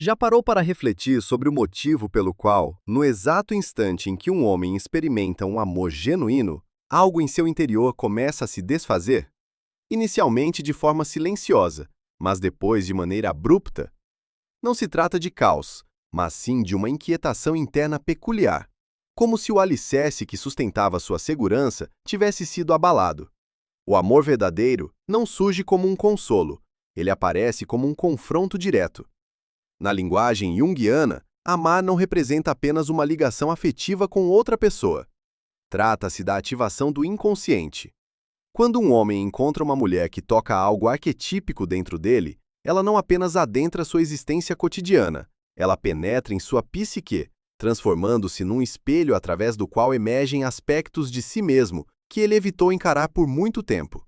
Já parou para refletir sobre o motivo pelo qual, no exato instante em que um homem experimenta um amor genuíno, algo em seu interior começa a se desfazer? Inicialmente de forma silenciosa, mas depois de maneira abrupta? Não se trata de caos, mas sim de uma inquietação interna peculiar, como se o alicerce que sustentava sua segurança tivesse sido abalado. O amor verdadeiro não surge como um consolo, ele aparece como um confronto direto. Na linguagem junguiana, amar não representa apenas uma ligação afetiva com outra pessoa. Trata-se da ativação do inconsciente. Quando um homem encontra uma mulher que toca algo arquetípico dentro dele, ela não apenas adentra sua existência cotidiana, ela penetra em sua psique, transformando-se num espelho através do qual emergem aspectos de si mesmo que ele evitou encarar por muito tempo.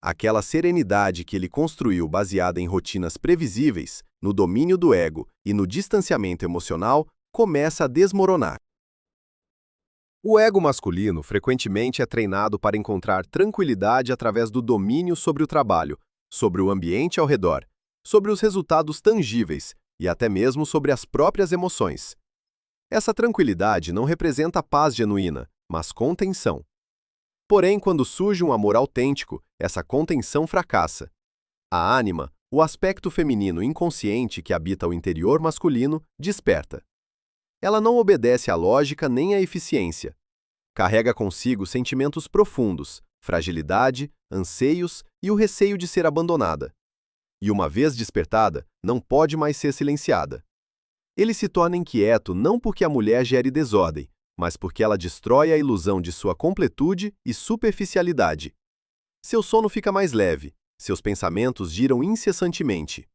Aquela serenidade que ele construiu baseada em rotinas previsíveis, no domínio do ego e no distanciamento emocional, começa a desmoronar. O ego masculino frequentemente é treinado para encontrar tranquilidade através do domínio sobre o trabalho, sobre o ambiente ao redor, sobre os resultados tangíveis e até mesmo sobre as próprias emoções. Essa tranquilidade não representa paz genuína, mas contenção. Porém, quando surge um amor autêntico, essa contenção fracassa. A ânima, o aspecto feminino inconsciente que habita o interior masculino, desperta. Ela não obedece à lógica nem à eficiência. Carrega consigo sentimentos profundos, fragilidade, anseios e o receio de ser abandonada. E uma vez despertada, não pode mais ser silenciada. Ele se torna inquieto não porque a mulher gere desordem, mas porque ela destrói a ilusão de sua completude e superficialidade. Seu sono fica mais leve, seus pensamentos giram incessantemente.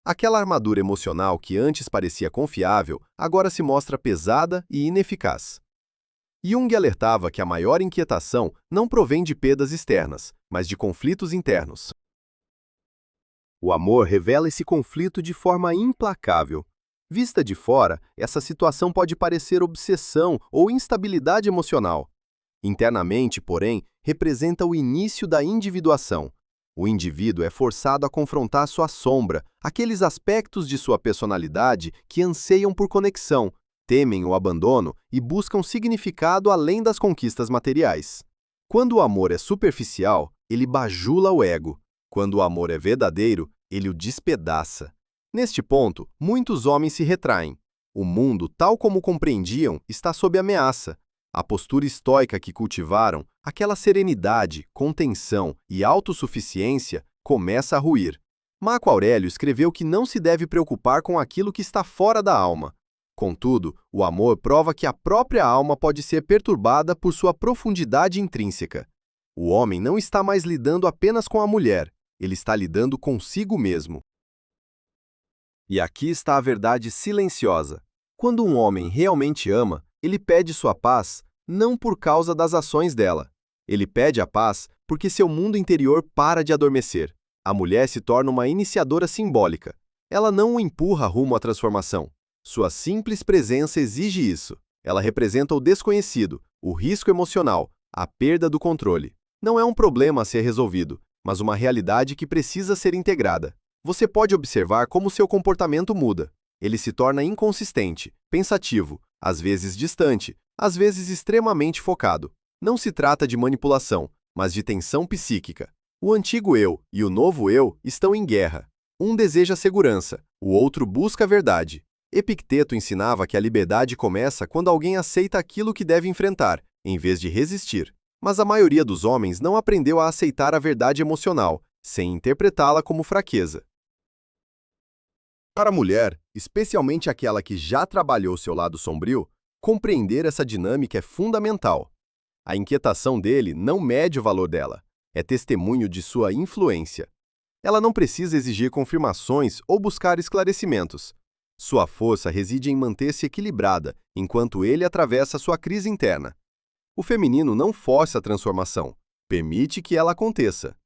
Aquela armadura emocional que antes parecia confiável, agora se mostra pesada e ineficaz. Jung alertava que a maior inquietação não provém de perdas externas, mas de conflitos internos. O amor revela esse conflito de forma implacável. Vista de fora, essa situação pode parecer obsessão ou instabilidade emocional. Internamente, porém, representa o início da individuação. O indivíduo é forçado a confrontar sua sombra, aqueles aspectos de sua personalidade que anseiam por conexão, temem o abandono e buscam significado além das conquistas materiais. Quando o amor é superficial, ele bajula o ego. Quando o amor é verdadeiro, ele o despedaça. Neste ponto, muitos homens se retraem. O mundo, tal como o compreendiam, está sob ameaça. A postura estoica que cultivaram, aquela serenidade, contenção e autossuficiência, começa a ruir. Marco Aurélio escreveu que não se deve preocupar com aquilo que está fora da alma. Contudo, o amor prova que a própria alma pode ser perturbada por sua profundidade intrínseca. O homem não está mais lidando apenas com a mulher, ele está lidando consigo mesmo. E aqui está a verdade silenciosa. Quando um homem realmente ama, ele pede sua paz não por causa das ações dela. Ele pede a paz porque seu mundo interior para de adormecer. A mulher se torna uma iniciadora simbólica. Ela não o empurra rumo à transformação. Sua simples presença exige isso. Ela representa o desconhecido, o risco emocional, a perda do controle. Não é um problema a ser resolvido, mas uma realidade que precisa ser integrada. Você pode observar como seu comportamento muda. Ele se torna inconsistente, pensativo, às vezes distante, às vezes extremamente focado. Não se trata de manipulação, mas de tensão psíquica. O antigo eu e o novo eu estão em guerra. Um deseja segurança, o outro busca a verdade. Epicteto ensinava que a liberdade começa quando alguém aceita aquilo que deve enfrentar, em vez de resistir. Mas a maioria dos homens não aprendeu a aceitar a verdade emocional, sem interpretá-la como fraqueza. Para a mulher, especialmente aquela que já trabalhou seu lado sombrio, compreender essa dinâmica é fundamental. A inquietação dele não mede o valor dela, é testemunho de sua influência. Ela não precisa exigir confirmações ou buscar esclarecimentos. Sua força reside em manter-se equilibrada, enquanto ele atravessa sua crise interna. O feminino não força a transformação, permite que ela aconteça.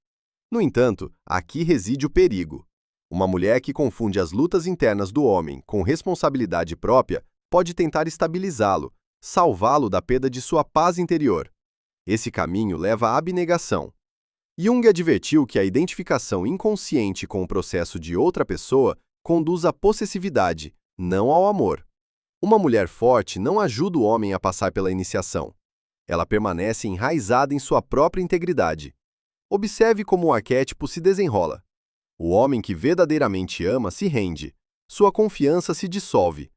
No entanto, aqui reside o perigo. Uma mulher que confunde as lutas internas do homem com responsabilidade própria pode tentar estabilizá-lo, salvá-lo da perda de sua paz interior. Esse caminho leva à abnegação. Jung advertiu que a identificação inconsciente com o processo de outra pessoa conduz à possessividade, não ao amor. Uma mulher forte não ajuda o homem a passar pela iniciação. Ela permanece enraizada em sua própria integridade. Observe como o arquétipo se desenrola. O homem que verdadeiramente ama se rende. Sua confiança se dissolve.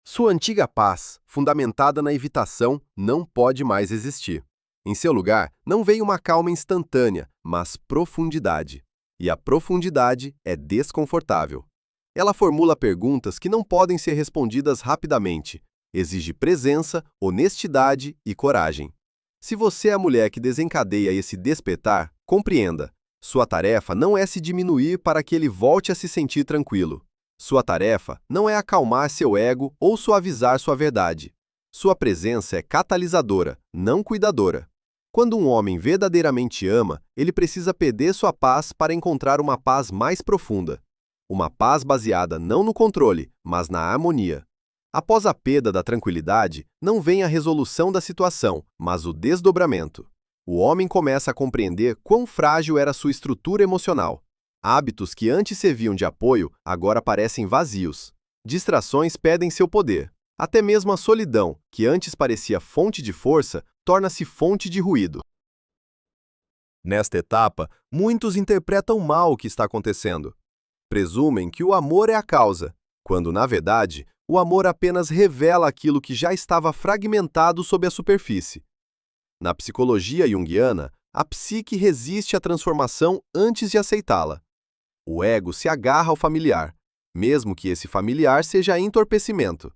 Sua antiga paz, fundamentada na evitação, não pode mais existir. Em seu lugar, não veio uma calma instantânea, mas profundidade. E a profundidade é desconfortável. Ela formula perguntas que não podem ser respondidas rapidamente. Exige presença, honestidade e coragem. Se você é a mulher que desencadeia esse despertar, compreenda. Sua tarefa não é se diminuir para que ele volte a se sentir tranquilo. Sua tarefa não é acalmar seu ego ou suavizar sua verdade. Sua presença é catalisadora, não cuidadora. Quando um homem verdadeiramente ama, ele precisa perder sua paz para encontrar uma paz mais profunda. Uma paz baseada não no controle, mas na harmonia. Após a perda da tranquilidade, não vem a resolução da situação, mas o desdobramento. O homem começa a compreender quão frágil era sua estrutura emocional. Hábitos que antes serviam de apoio agora parecem vazios. Distrações perdem seu poder. Até mesmo a solidão, que antes parecia fonte de força, torna-se fonte de ruído. Nesta etapa, muitos interpretam mal o que está acontecendo. Presumem que o amor é a causa, quando, na verdade, o amor apenas revela aquilo que já estava fragmentado sob a superfície. Na psicologia junguiana, a psique resiste à transformação antes de aceitá-la. O ego se agarra ao familiar, mesmo que esse familiar seja entorpecimento.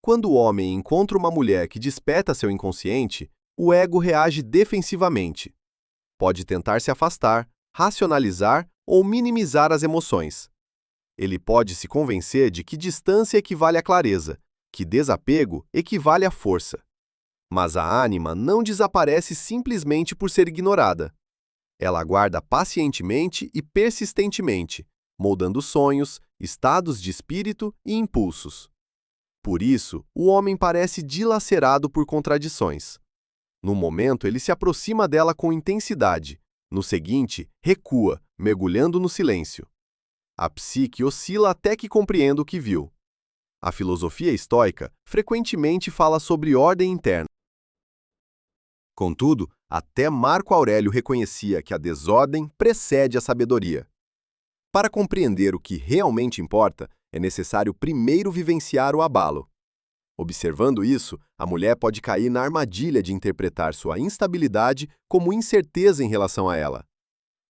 Quando o homem encontra uma mulher que desperta seu inconsciente, o ego reage defensivamente. Pode tentar se afastar, racionalizar ou minimizar as emoções. Ele pode se convencer de que distância equivale à clareza, que desapego equivale à força. Mas a ânima não desaparece simplesmente por ser ignorada. Ela aguarda pacientemente e persistentemente, moldando sonhos, estados de espírito e impulsos. Por isso, o homem parece dilacerado por contradições. No momento, ele se aproxima dela com intensidade. No seguinte, recua, mergulhando no silêncio. A psique oscila até que compreenda o que viu. A filosofia estoica frequentemente fala sobre ordem interna. Contudo, até Marco Aurélio reconhecia que a desordem precede a sabedoria. Para compreender o que realmente importa, é necessário primeiro vivenciar o abalo. Observando isso, a mulher pode cair na armadilha de interpretar sua instabilidade como incerteza em relação a ela.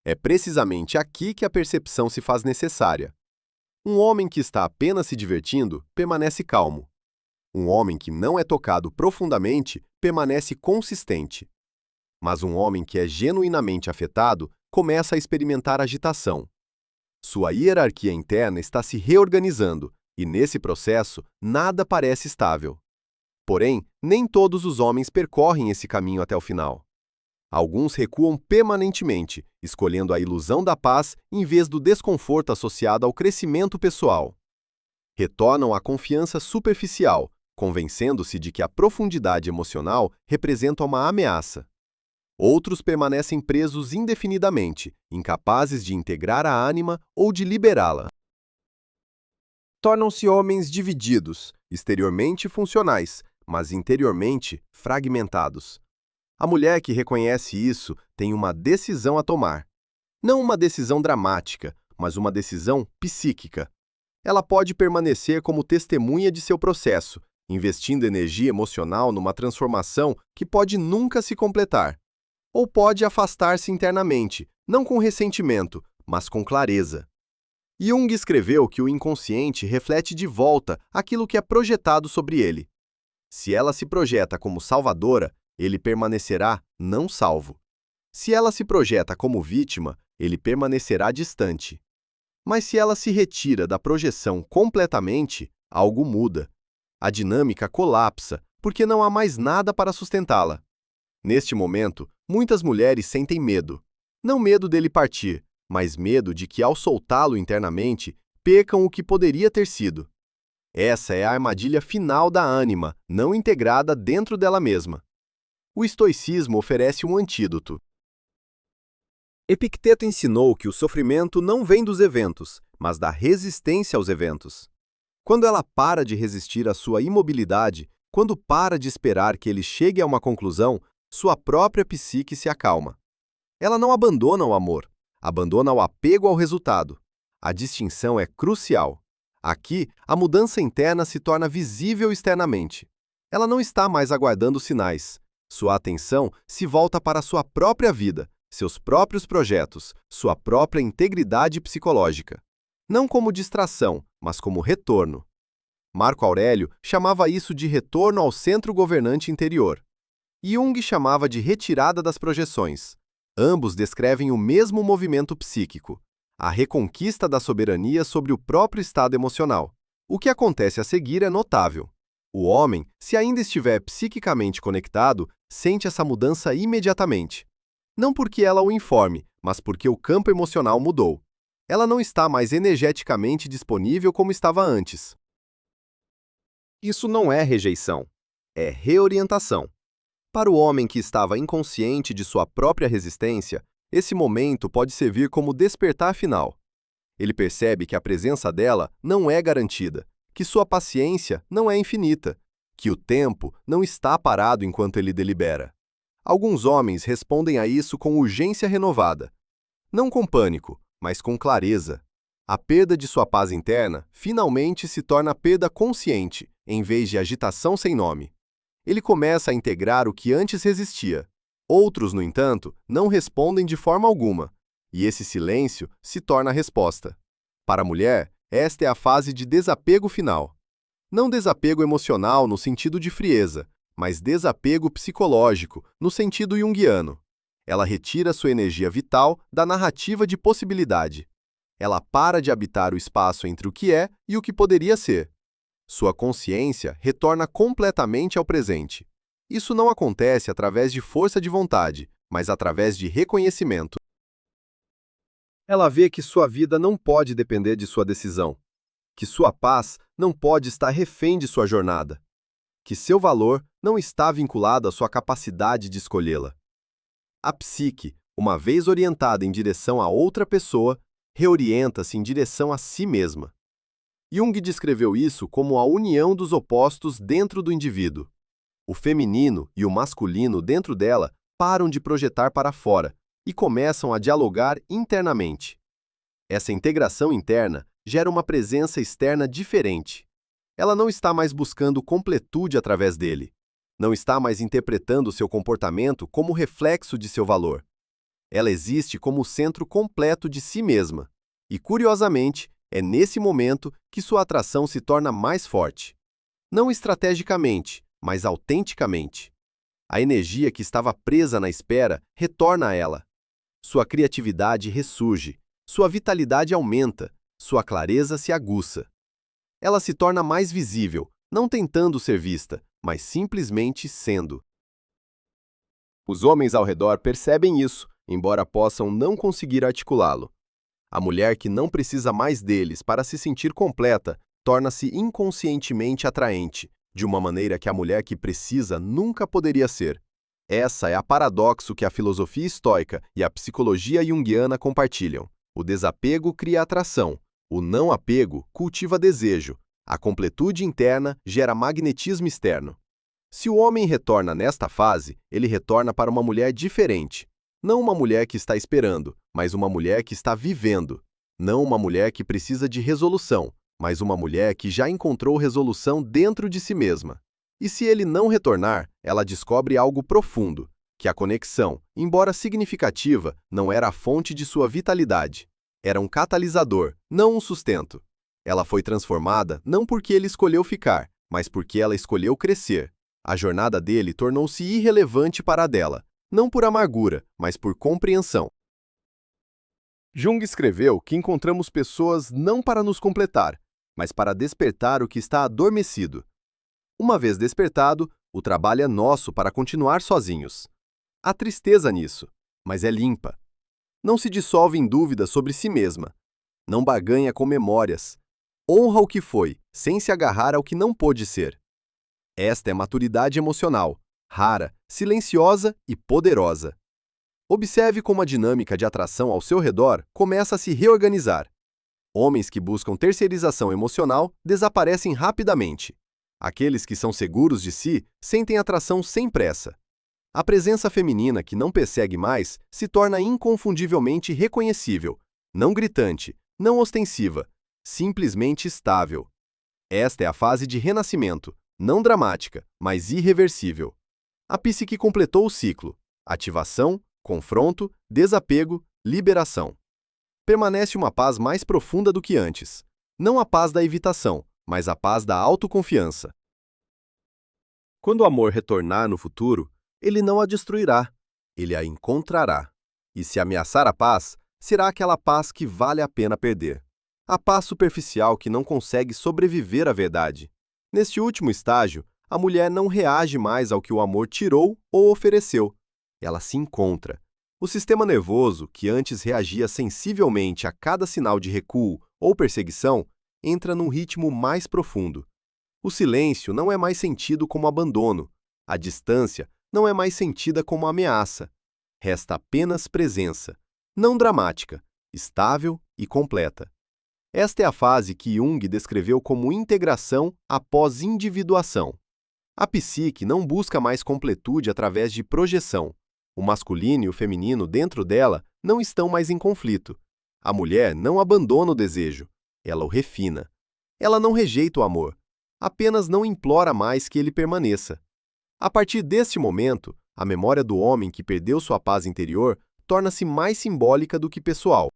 É precisamente aqui que a percepção se faz necessária. Um homem que está apenas se divertindo permanece calmo. Um homem que não é tocado profundamente permanece consistente. Mas um homem que é genuinamente afetado começa a experimentar agitação. Sua hierarquia interna está se reorganizando e, nesse processo, nada parece estável. Porém, nem todos os homens percorrem esse caminho até o final. Alguns recuam permanentemente, escolhendo a ilusão da paz em vez do desconforto associado ao crescimento pessoal. Retornam à confiança superficial, convencendo-se de que a profundidade emocional representa uma ameaça. Outros permanecem presos indefinidamente, incapazes de integrar a ânima ou de liberá-la. Tornam-se homens divididos, exteriormente funcionais, mas interiormente fragmentados. A mulher que reconhece isso tem uma decisão a tomar. Não uma decisão dramática, mas uma decisão psíquica. Ela pode permanecer como testemunha de seu processo, investindo energia emocional numa transformação que pode nunca se completar. Ou pode afastar-se internamente, não com ressentimento, mas com clareza. Jung escreveu que o inconsciente reflete de volta aquilo que é projetado sobre ele. Se ela se projeta como salvadora, ele permanecerá não salvo. Se ela se projeta como vítima, ele permanecerá distante. Mas se ela se retira da projeção completamente, algo muda. A dinâmica colapsa, porque não há mais nada para sustentá-la. Neste momento, muitas mulheres sentem medo. Não medo dele partir, mas medo de que, ao soltá-lo internamente, percam o que poderia ter sido. Essa é a armadilha final da ânima, não integrada dentro dela mesma. O estoicismo oferece um antídoto. Epicteto ensinou que o sofrimento não vem dos eventos, mas da resistência aos eventos. Quando ela para de resistir à sua imobilidade, quando para de esperar que ele chegue a uma conclusão, sua própria psique se acalma. Ela não abandona o amor, abandona o apego ao resultado. A distinção é crucial. Aqui, a mudança interna se torna visível externamente. Ela não está mais aguardando sinais. Sua atenção se volta para sua própria vida, seus próprios projetos, sua própria integridade psicológica. Não como distração, mas como retorno. Marco Aurélio chamava isso de retorno ao centro governante interior. Jung chamava de retirada das projeções. Ambos descrevem o mesmo movimento psíquico, a reconquista da soberania sobre o próprio estado emocional. O que acontece a seguir é notável. O homem, se ainda estiver psiquicamente conectado, sente essa mudança imediatamente. Não porque ela o informe, mas porque o campo emocional mudou. Ela não está mais energeticamente disponível como estava antes. Isso não é rejeição, é reorientação. Para o homem que estava inconsciente de sua própria resistência, esse momento pode servir como despertar final. Ele percebe que a presença dela não é garantida, que sua paciência não é infinita, que o tempo não está parado enquanto ele delibera. Alguns homens respondem a isso com urgência renovada. Não com pânico, mas com clareza. A perda de sua paz interna finalmente se torna perda consciente, em vez de agitação sem nome. Ele começa a integrar o que antes resistia. Outros, no entanto, não respondem de forma alguma, e esse silêncio se torna a resposta. Para a mulher, esta é a fase de desapego final. Não desapego emocional no sentido de frieza, mas desapego psicológico, no sentido junguiano. Ela retira sua energia vital da narrativa de possibilidade. Ela para de habitar o espaço entre o que é e o que poderia ser. Sua consciência retorna completamente ao presente. Isso não acontece através de força de vontade, mas através de reconhecimento. Ela vê que sua vida não pode depender de sua decisão, que sua paz não pode estar refém de sua jornada, que seu valor não está vinculado à sua capacidade de escolhê-la. A psique, uma vez orientada em direção a outra pessoa, reorienta-se em direção a si mesma. Jung descreveu isso como a união dos opostos dentro do indivíduo. O feminino e o masculino dentro dela param de projetar para fora e começam a dialogar internamente. Essa integração interna gera uma presença externa diferente. Ela não está mais buscando completude através dele. Não está mais interpretando seu comportamento como reflexo de seu valor. Ela existe como o centro completo de si mesma. E, curiosamente, é nesse momento que sua atração se torna mais forte. Não estrategicamente, mas autenticamente. A energia que estava presa na espera retorna a ela. Sua criatividade ressurge, sua vitalidade aumenta, sua clareza se aguça. Ela se torna mais visível, não tentando ser vista, mas simplesmente sendo. Os homens ao redor percebem isso, embora possam não conseguir articulá-lo. A mulher que não precisa mais deles para se sentir completa torna-se inconscientemente atraente, de uma maneira que a mulher que precisa nunca poderia ser. Essa é a paradoxo que a filosofia estoica e a psicologia junguiana compartilham. O desapego cria atração, o não apego cultiva desejo, a completude interna gera magnetismo externo. Se o homem retorna nesta fase, ele retorna para uma mulher diferente. Não uma mulher que está esperando, mas uma mulher que está vivendo. Não uma mulher que precisa de resolução, mas uma mulher que já encontrou resolução dentro de si mesma. E se ele não retornar, ela descobre algo profundo, que a conexão, embora significativa, não era a fonte de sua vitalidade. Era um catalisador, não um sustento. Ela foi transformada não porque ele escolheu ficar, mas porque ela escolheu crescer. A jornada dele tornou-se irrelevante para a dela, não por amargura, mas por compreensão. Jung escreveu que encontramos pessoas não para nos completar, mas para despertar o que está adormecido. Uma vez despertado, o trabalho é nosso para continuar sozinhos. Há tristeza nisso, mas é limpa. Não se dissolve em dúvidas sobre si mesma. Não barganha com memórias. Honra o que foi, sem se agarrar ao que não pôde ser. Esta é maturidade emocional, rara, silenciosa e poderosa. Observe como a dinâmica de atração ao seu redor começa a se reorganizar. Homens que buscam terceirização emocional desaparecem rapidamente. Aqueles que são seguros de si sentem atração sem pressa. A presença feminina que não persegue mais se torna inconfundivelmente reconhecível, não gritante, não ostensiva, simplesmente estável. Esta é a fase de renascimento, não dramática, mas irreversível. A psique completou o ciclo: ativação, confronto, desapego, liberação. Permanece uma paz mais profunda do que antes. Não a paz da evitação, mas a paz da autoconfiança. Quando o amor retornar no futuro, ele não a destruirá, ele a encontrará. E se ameaçar a paz, será aquela paz que vale a pena perder. A paz superficial que não consegue sobreviver à verdade. Neste último estágio, a mulher não reage mais ao que o amor tirou ou ofereceu. Ela se encontra. O sistema nervoso, que antes reagia sensivelmente a cada sinal de recuo ou perseguição, entra num ritmo mais profundo. O silêncio não é mais sentido como abandono. A distância não é mais sentida como ameaça. Resta apenas presença, não dramática, estável e completa. Esta é a fase que Jung descreveu como integração após individuação. A psique não busca mais completude através de projeção. O masculino e o feminino dentro dela não estão mais em conflito. A mulher não abandona o desejo, ela o refina. Ela não rejeita o amor, apenas não implora mais que ele permaneça. A partir deste momento, a memória do homem que perdeu sua paz interior torna-se mais simbólica do que pessoal.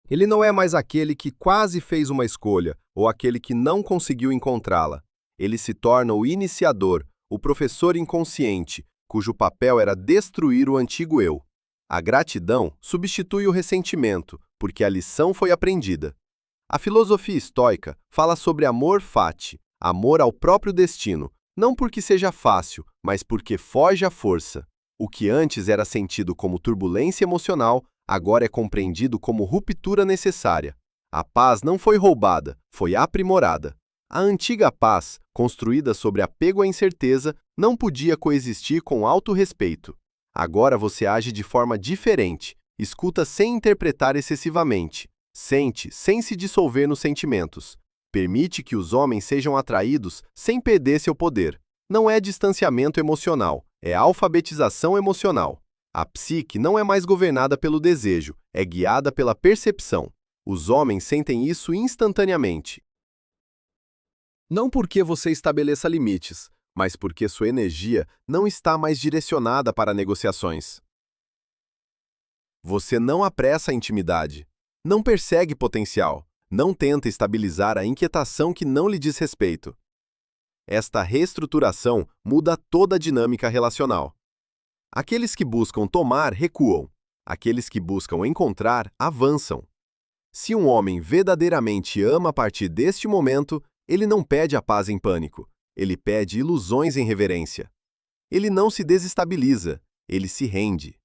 Ele não é mais aquele que quase fez uma escolha ou aquele que não conseguiu encontrá-la. Ele se torna o iniciador, o professor inconsciente, cujo papel era destruir o antigo eu. A gratidão substitui o ressentimento, porque a lição foi aprendida. A filosofia estoica fala sobre amor fati, amor ao próprio destino, não porque seja fácil, mas porque foge à força. O que antes era sentido como turbulência emocional, agora é compreendido como ruptura necessária. A paz não foi roubada, foi aprimorada. A antiga paz, construída sobre apego à incerteza, não podia coexistir com autorrespeito. Agora você age de forma diferente, escuta sem interpretar excessivamente, sente sem se dissolver nos sentimentos. Permite que os homens sejam atraídos sem perder seu poder. Não é distanciamento emocional, é alfabetização emocional. A psique não é mais governada pelo desejo, é guiada pela percepção. Os homens sentem isso instantaneamente. Não porque você estabeleça limites, mas porque sua energia não está mais direcionada para negociações. Você não apressa a intimidade, não persegue potencial, não tenta estabilizar a inquietação que não lhe diz respeito. Esta reestruturação muda toda a dinâmica relacional. Aqueles que buscam tomar, recuam. Aqueles que buscam encontrar, avançam. Se um homem verdadeiramente ama a partir deste momento, ele não pede a paz em pânico. Ele pede ilusões em reverência. Ele não se desestabiliza, ele se rende.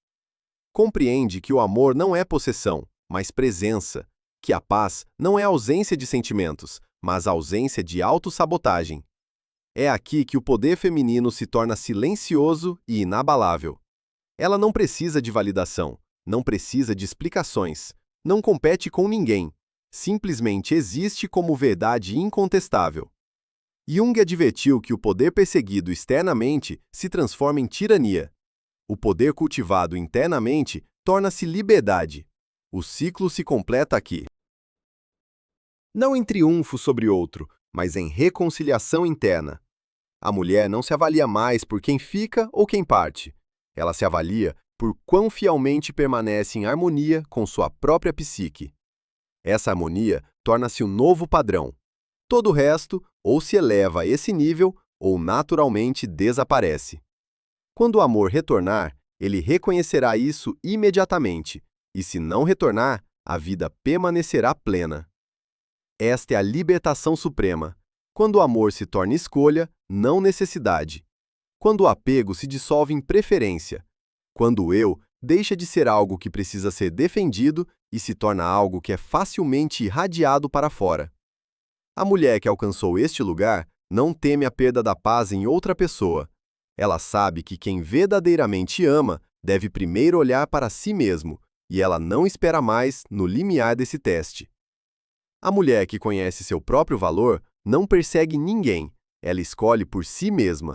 Compreende que o amor não é possessão, mas presença. Que a paz não é ausência de sentimentos, mas ausência de autossabotagem. É aqui que o poder feminino se torna silencioso e inabalável. Ela não precisa de validação, não precisa de explicações, não compete com ninguém, simplesmente existe como verdade incontestável. Jung advertiu que o poder perseguido externamente se transforma em tirania. O poder cultivado internamente torna-se liberdade. O ciclo se completa aqui. Não em triunfo sobre outro, mas em reconciliação interna. A mulher não se avalia mais por quem fica ou quem parte. Ela se avalia por quão fielmente permanece em harmonia com sua própria psique. Essa harmonia torna-se um novo padrão. Todo o resto ou se eleva a esse nível ou naturalmente desaparece. Quando o amor retornar, ele reconhecerá isso imediatamente, e se não retornar, a vida permanecerá plena. Esta é a libertação suprema, quando o amor se torna escolha, não necessidade. Quando o apego se dissolve em preferência. Quando o eu deixa de ser algo que precisa ser defendido e se torna algo que é facilmente irradiado para fora. A mulher que alcançou este lugar não teme a perda da paz em outra pessoa. Ela sabe que quem verdadeiramente ama deve primeiro olhar para si mesmo, e ela não espera mais no limiar desse teste. A mulher que conhece seu próprio valor não persegue ninguém, ela escolhe por si mesma.